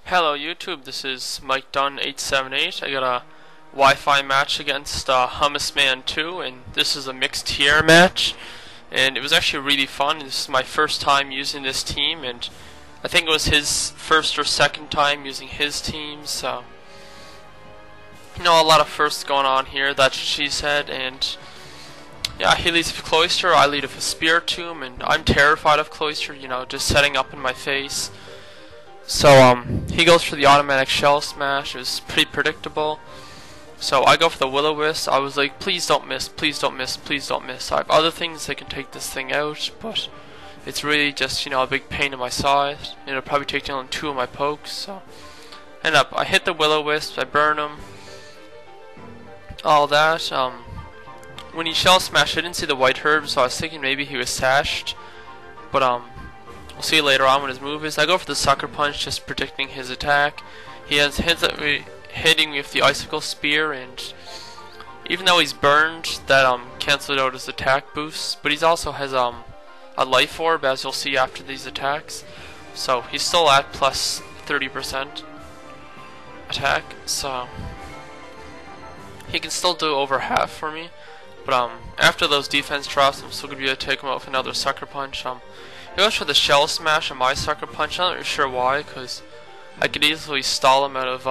Hello YouTube, this is Mike Dunn 878. I got a Wi-Fi match against Hummusman2, and this is a mixed tier match, and it was actually really fun. This is my first time using this team, and I think it was his first or second time using his team, so a lot of firsts going on here, that's what she said. And yeah, he leads with Cloister, I lead with a Spear Tomb, and I'm terrified of Cloister, just setting up in my face. So he goes for the automatic shell smash. It was pretty predictable. So I go for the Will-O-Wisp. I was like, please don't miss, please don't miss, please don't miss. I have other things that can take this thing out, but it's really just, a big pain in my side. It'll probably take down 2 of my pokes. So I hit the Will-O-Wisp, I burn him, all that. When he shell smashed, I didn't see the white herb, so I was thinking maybe he was sashed, but we'll see later on what his move is. I go for the Sucker Punch, just predicting his attack. He has hits at me, hitting me with the Icicle Spear, and even though he's burned, that cancelled out his attack boost. But he also has a Life Orb, as you'll see after these attacks. So he's still at plus 30% attack, so he can still do over half for me. But after those defense drops, I'm still going to be able to take him out with another Sucker Punch. He goes for the Shell Smash on my Sucker Punch. I'm not really sure why, because I could easily stall him out of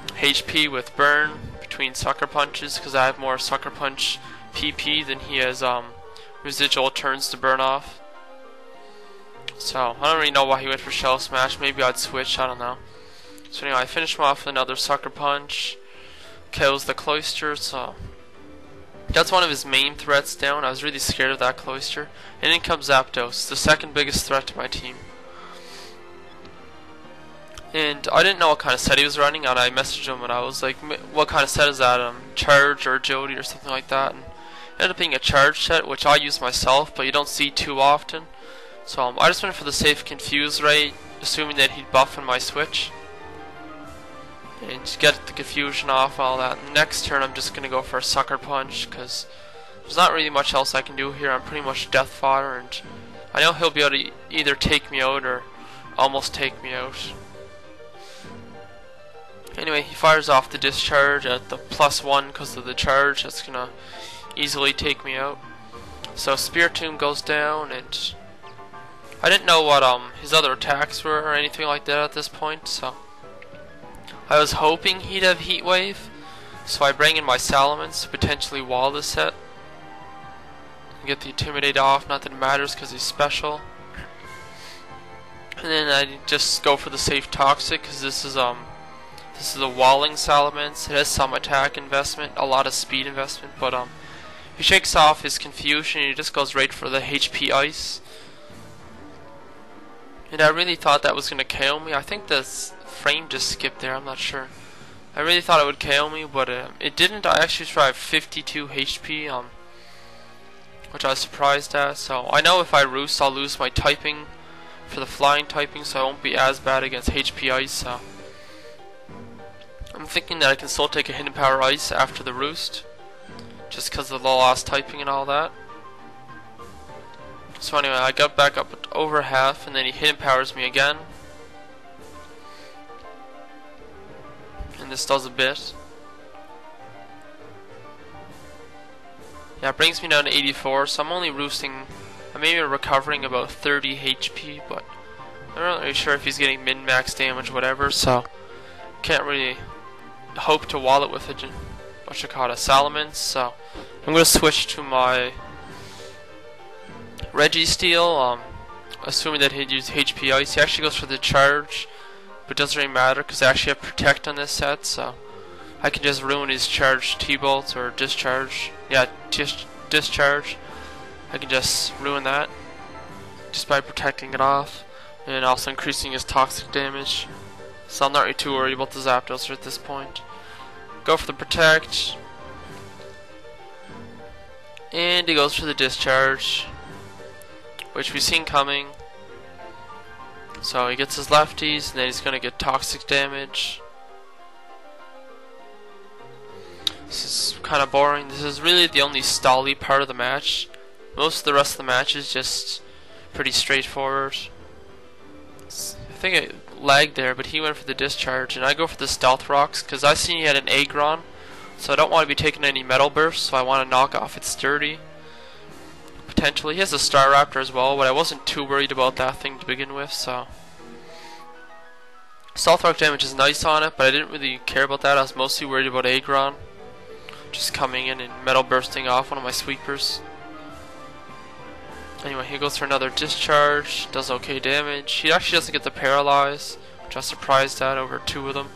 HP with Burn between Sucker Punches, because I have more Sucker Punch PP than he has residual turns to burn off. So I don't really know why he went for Shell Smash. Maybe I'd switch, I don't know. So anyway, I finish him off with another Sucker Punch. Kills the Cloister, so that's one of his main threats down. I was really scared of that Cloister. And in comes Zapdos, the second biggest threat to my team. And I didn't know what kind of set he was running, and I messaged him and I was like, what kind of set is that? Charge or Agility or something like that. And it ended up being a charge set, which I use myself, but you don't see too often. So I just went for the safe Confuse rate, assuming that he'd buff in my switch. And just get the confusion off, all that. And next turn I'm just going to go for a Sucker Punch, because there's not really much else I can do here. I'm pretty much death fodder, and I know he'll be able to either take me out or almost take me out. Anyway, he fires off the discharge at the +1 because of the charge. That's going to easily take me out. So Spear Tomb goes down, and I didn't know what his other attacks were or anything like that at this point, so I was hoping he'd have Heat Wave, so I bring in my Salamence to potentially wall this set and get the Intimidate off. Not that it matters because he's special. And then I just go for the safe Toxic, because this is a walling Salamence. It has some attack investment, a lot of speed investment, but he shakes off his confusion and he just goes right for the HP Ice. And I really thought that was going to KO me. I think this frame just skipped there, I'm not sure. I really thought it would KO me, but it didn't. I actually survived 52 HP, which I was surprised at. So I know if I roost, I'll lose my typing for the flying typing, so I won't be as bad against HP Ice. So I'm thinking that I can still take a Hidden Power Ice after the roost, just because of the lost typing and all that. So anyway, I got back up at over half, and then he Hidden Powers me again. And this does a bit. Yeah, it brings me down to 84, so I'm only roosting, I'm maybe recovering about 30 HP, but I'm not really sure if he's getting min-max damage, whatever, so can't really hope to wall it with a Salamence, so I'm going to switch to my Registeel, assuming that he'd use HP Ice. He actually goes for the charge, but it doesn't really matter because I actually have Protect on this set, so I can just ruin his charge T-Bolt or Discharge. Yeah, Discharge. I can just ruin that just by protecting it off, and also increasing his toxic damage. So I'm not really too worried about the Zapdos at this point. Go for the Protect, and he goes for the Discharge, which we've seen coming. So he gets his lefties, and then he's going to get toxic damage. This is kind of boring. This is really the only stally part of the match. Most of the rest of the match is just pretty straightforward. I think lag there, but he went for the discharge, and I go for the stealth rocks because I seen he had an Agron, so I don't want to be taking any metal bursts, so I want to knock off its sturdy. Potentially, he has a Star Raptor as well, but I wasn't too worried about that thing to begin with, so. Stealth rock damage is nice on it, but I didn't really care about that. I was mostly worried about Agron just coming in and metal bursting off one of my sweepers. Anyway, he goes for another discharge, does okay damage. He actually doesn't get the paralyze, which I was surprised at over 2 of them.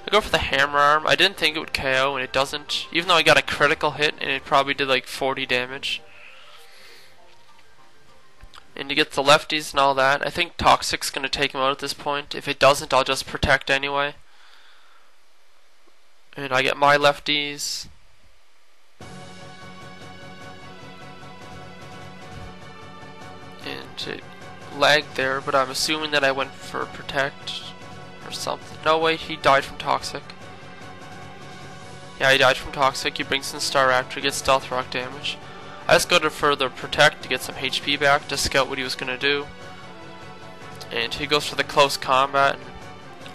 I go for the hammer arm. I didn't think it would KO, and it doesn't, even though I got a critical hit, and it probably did like 40 damage. And to get the lefties and all that, I think Toxic's going to take him out at this point. If it doesn't, I'll just protect anyway. And I get my lefties. And it lagged there, but I'm assuming that I went for protect or something. No, wait, he died from Toxic. Yeah, he died from Toxic. He brings in Star Raptor, gets Stealth Rock damage. I just go to further protect to get some HP back to scout what he was going to do. And he goes for the close combat. And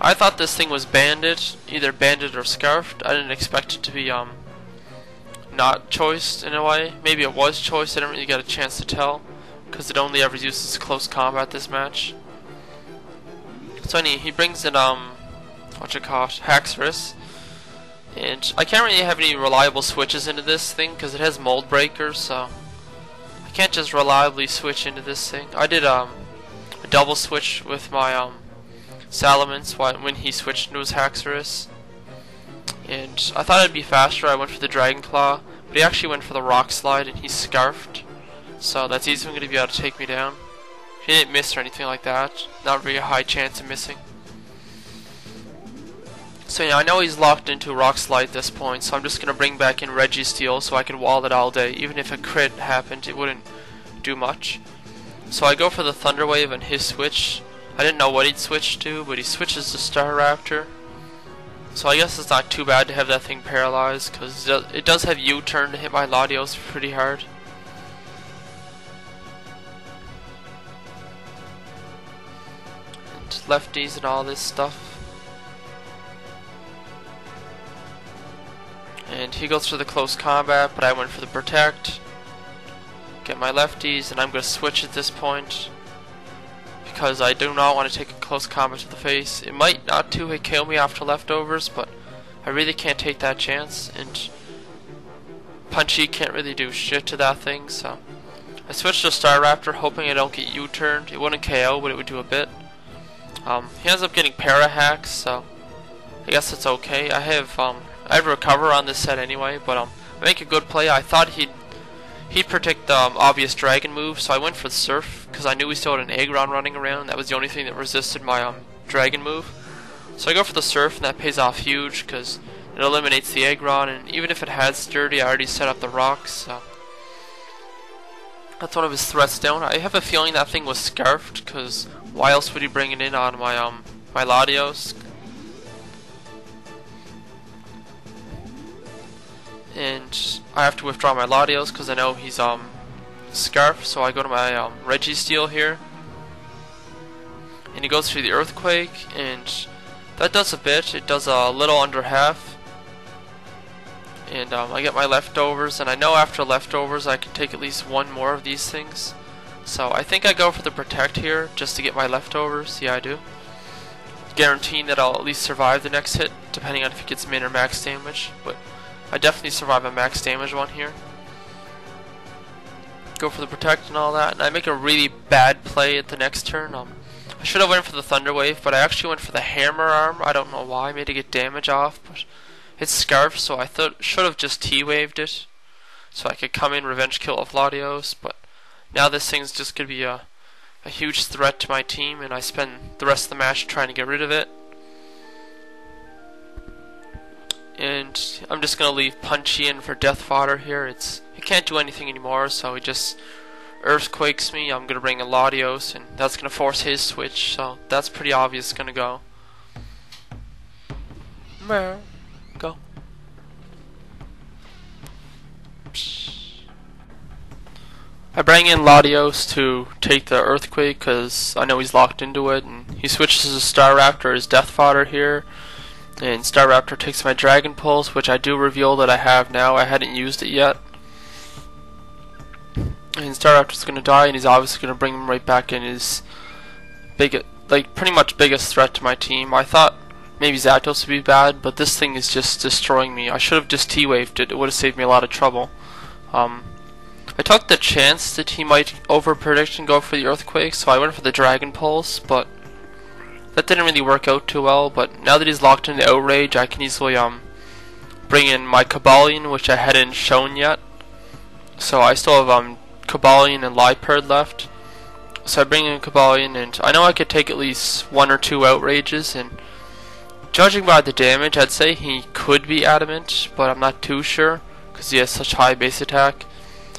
I thought this thing was banded, either banded or scarfed. I didn't expect it to be not choiced in a way. Maybe it was choiced, I didn't really get a chance to tell, because it only ever uses close combat this match. So anyway, he brings in Haxorus. And I can't really have any reliable switches into this thing because it has mold breakers, so I can't just reliably switch into this thing. I did a double switch with my Salamence when he switched into his Haxorus, and I thought it'd be faster. I went for the Dragon Claw, but he actually went for the Rock Slide, and he's scarfed, so that's easily going to be able to take me down. He didn't miss or anything like that. Not really a high chance of missing. So yeah, I know he's locked into Rock Slide at this point, so I'm just going to bring back in Registeel so I can wall it all day. Even if a crit happened, it wouldn't do much. So I go for the Thunder Wave and his switch. I didn't know what he'd switch to, but he switches to Star Raptor. So I guess it's not too bad to have that thing paralyzed, because it does have U-turn to hit my Latios pretty hard. And lefties and all this stuff. And he goes for the close combat, but I went for the protect. Get my lefties, and I'm going to switch at this point because I do not want to take a close combat to the face. It might not two-hit kill me after leftovers, but I really can't take that chance. And Punchy can't really do shit to that thing, so I switched to Star Raptor, hoping I don't get U-turned. It wouldn't KO, but it would do a bit. He ends up getting para hacks, so I guess it's okay. I have recover on this set anyway, but I make a good play. I thought he'd predict the obvious dragon move, so I went for the surf because I knew he still had an Aggron running around. That was the only thing that resisted my dragon move. So I go for the surf, and that pays off huge because it eliminates the Aggron, and even if it had sturdy, I already set up the rocks. So that's one of his threats down. I have a feeling that thing was scarfed because why else would he bring it in on my my Latios? And I have to withdraw my Latios because I know he's scarf, so I go to my Registeel here, and he goes through the Earthquake, and that does a bit. It does a little under half, and I get my leftovers, and I know after leftovers I can take at least one more of these things, so I think I go for the protect here just to get my leftovers. Yeah, I do, guaranteeing that I'll at least survive the next hit, depending on if it gets min or max damage, but I definitely survive a max damage one here. Go for the protect and all that, and I make a really bad play at the next turn. I should have went for the Thunder Wave, but I actually went for the Hammer Arm. I don't know why, maybe to get damage off, but it's scarf, so I thought should have just T-waved it, so I could come in revenge kill of Latios. But now this thing's just gonna be a huge threat to my team, and I spend the rest of the match trying to get rid of it. And I'm just gonna leave Punchy in for death fodder here. It can't do anything anymore, so he just Earthquakes me. I'm gonna bring a Latios, and that's gonna force his switch, so that's pretty obvious gonna go. Go. I bring in Latios to take the Earthquake because I know he's locked into it, and he switches to Star Raptor as Death Fodder here, and Star Raptor takes my Dragon Pulse, which I do reveal that I have now. I hadn't used it yet. And Star Raptor's gonna die, and he's obviously gonna bring him right back in his pretty much biggest threat to my team. I thought maybe Zapdos would be bad, but this thing is just destroying me. I should have just T-waved it. It would have saved me a lot of trouble. I took the chance that he might over-predict and go for the Earthquake, so I went for the Dragon Pulse, but that didn't really work out too well. But now that he's locked into Outrage, I can easily bring in my Cobalion, which I hadn't shown yet. So I still have Cobalion and Liepard left. So I bring in Cobalion, and I know I could take at least 1 or 2 Outrages, and judging by the damage, I'd say he could be Adamant, but I'm not too sure, because he has such high base attack.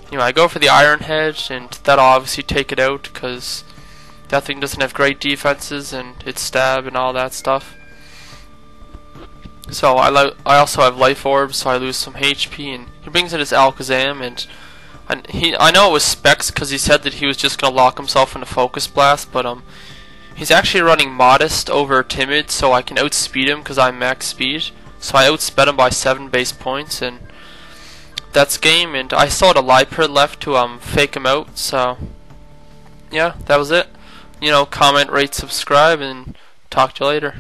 Anyway, I go for the Iron Head, and that'll obviously take it out, because that thing doesn't have great defenses, and it's stab and all that stuff. So I also have Life Orb, so I lose some HP, and he brings in his Alakazam, and I know it was Specs, because he said that he was just going to lock himself in a Focus Blast, but he's actually running Modest over Timid, so I can outspeed him, because I'm max speed. So I outsped him by 7 base points, and that's game. And I still had a Liepard left to fake him out. So yeah, that was it. You know, comment, rate, subscribe, and talk to you later.